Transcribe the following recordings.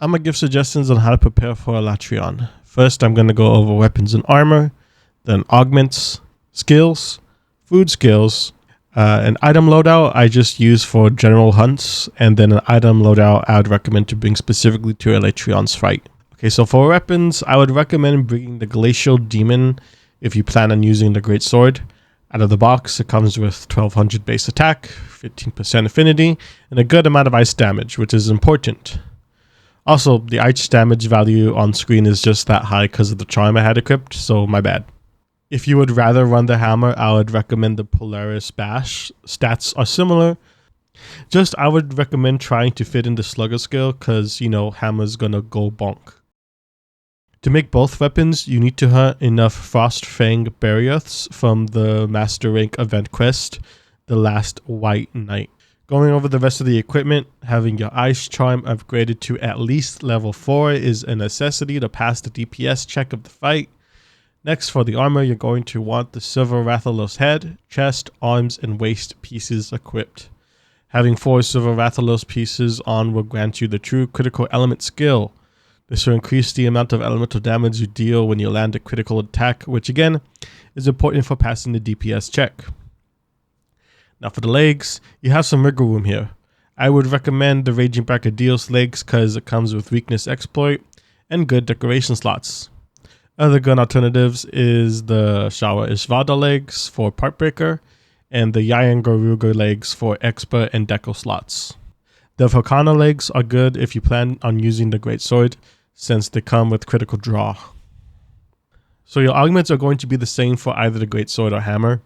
I'm going to give suggestions on how to prepare for Alatreon. First, I'm going to go over weapons and armor, then augments, skills, food skills, an item loadout I just use for general hunts, and then an item loadout I would recommend to bring specifically to Alatreon's fight. Okay, so for weapons, I would recommend bringing the Glacial Demon if you plan on using the Great Sword. Out of the box, it comes with 1200 base attack, 15% affinity, and a good amount of ice damage, which is important. Also, the ice damage value on screen is just that high because of the charm I had equipped, so my bad. If you would rather run the hammer, I would recommend the Polaris Bash. Stats are similar. I would recommend trying to fit in the Slugger skill because, hammer's gonna go bonk. To make both weapons, you need to hunt enough Frostfang Barioths from the Master Rank event quest, The Last White Knight. Going over the rest of the equipment, having your Ice Charm upgraded to at least level 4 is a necessity to pass the DPS check of the fight. Next, for the armor, you're going to want the Silver Rathalos head, chest, arms, and waist pieces equipped. Having 4 Silver Rathalos pieces on will grant you the true critical element skill. This will increase the amount of elemental damage you deal when you land a critical attack, which again is important for passing the DPS check. Now for the legs, you have some wiggle room here. I would recommend the Raging Brachydios legs because it comes with weakness exploit and good decoration slots. Other good alternatives is the Shower Ishvada legs for part breaker and the Yayan Garuga legs for expert and deco slots. The Volcana legs are good if you plan on using the Great Sword, since they come with critical draw. So your augments are going to be the same for either the Great Sword or Hammer.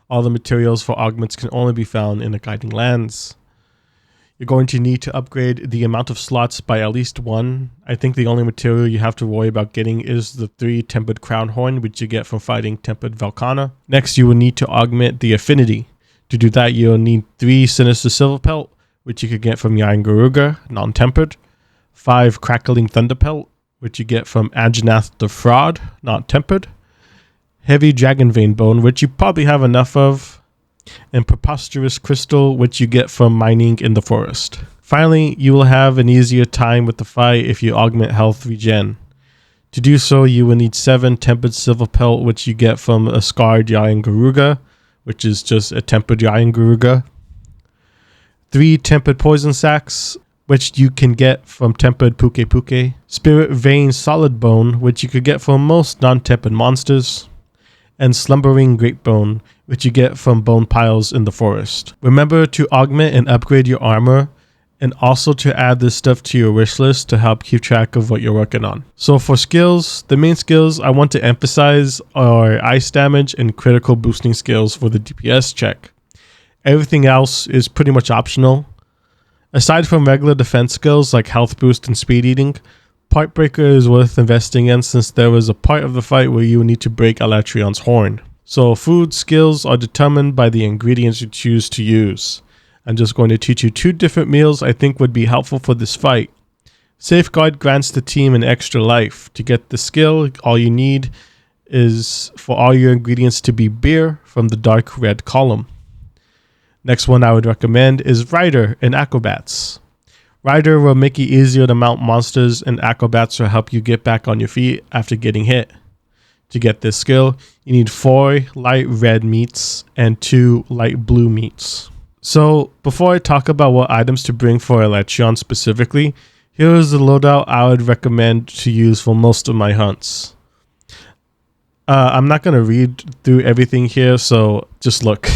All the materials for augments can only be found in the Guiding Lands. You're going to need to upgrade the amount of slots by at least 1. I think the only material you have to worry about getting is the 3 Tempered Crown Horn, which you get from fighting Tempered Volcana. Next, you will need to augment the affinity. To do that, you'll need 3 Sinister Silver Pelt, which you could get from Yayan Garuga, non-tempered. 5 Crackling Thunder Pelt, which you get from Anjanath the Fraud, not tempered. Heavy Dragon Vein Bone, which you probably have enough of. And Preposterous Crystal, which you get from mining in the forest. Finally, you will have an easier time with the fight if you augment health regen. To do so, you will need 7 Tempered Silver Pelt, which you get from a Scarred Yayan Garuga, which is just a Tempered Yayan Garuga. 3 Tempered Poison Sacks, which you can get from Tempered Puke Puke. Spirit Vein Solid Bone, which you could get from most non-tempered monsters. And Slumbering Great Bone, which you get from bone piles in the forest. Remember to augment and upgrade your armor, and also to add this stuff to your wish list to help keep track of what you're working on. So for skills, the main skills I want to emphasize are ice damage and critical boosting skills for the DPS check. Everything else is pretty much optional. Aside from regular defense skills like health boost and speed eating, Part Breaker is worth investing in since there was a part of the fight where you need to break Alatreon's horn. So food skills are determined by the ingredients you choose to use. I'm just going to teach you 2 different meals I think would be helpful for this fight. Safeguard grants the team an extra life. To get the skill, all you need is for all your ingredients to be beer from the dark red column. Next one I would recommend is Rider and Acrobats. Rider will make it easier to mount monsters, and Acrobats will help you get back on your feet after getting hit. To get this skill, you need 4 light red meats and 2 light blue meats. So before I talk about what items to bring for Alatreon specifically, here is the loadout I would recommend to use for most of my hunts. I'm not going to read through everything here, so just look.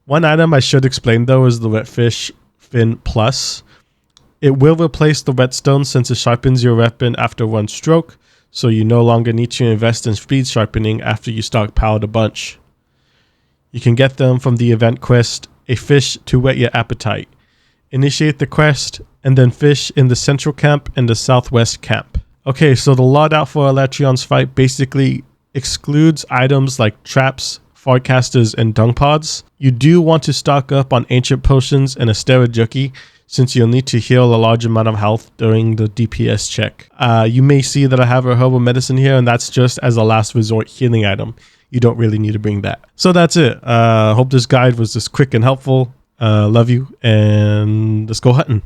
One item I should explain though is the Wetfish Fin Plus. It will replace the Whetstone since it sharpens your weapon after 1 stroke, so you no longer need to invest in speed sharpening after you stockpiled a bunch. You can get them from the event quest, A Fish to Whet Your Appetite. Initiate the quest, and then fish in the central camp and the southwest camp. Okay, so the loadout for Alatreon's fight basically excludes items like traps, forecasters, and dung pods. You do want to stock up on ancient potions and a steroid jockey, since you'll need to heal a large amount of health during the DPS check. You may see that I have a herbal medicine here, and that's just as a last resort healing item. You don't really need to bring that. So that's it. Hope this guide was just quick and helpful. Love you, and let's go hunting.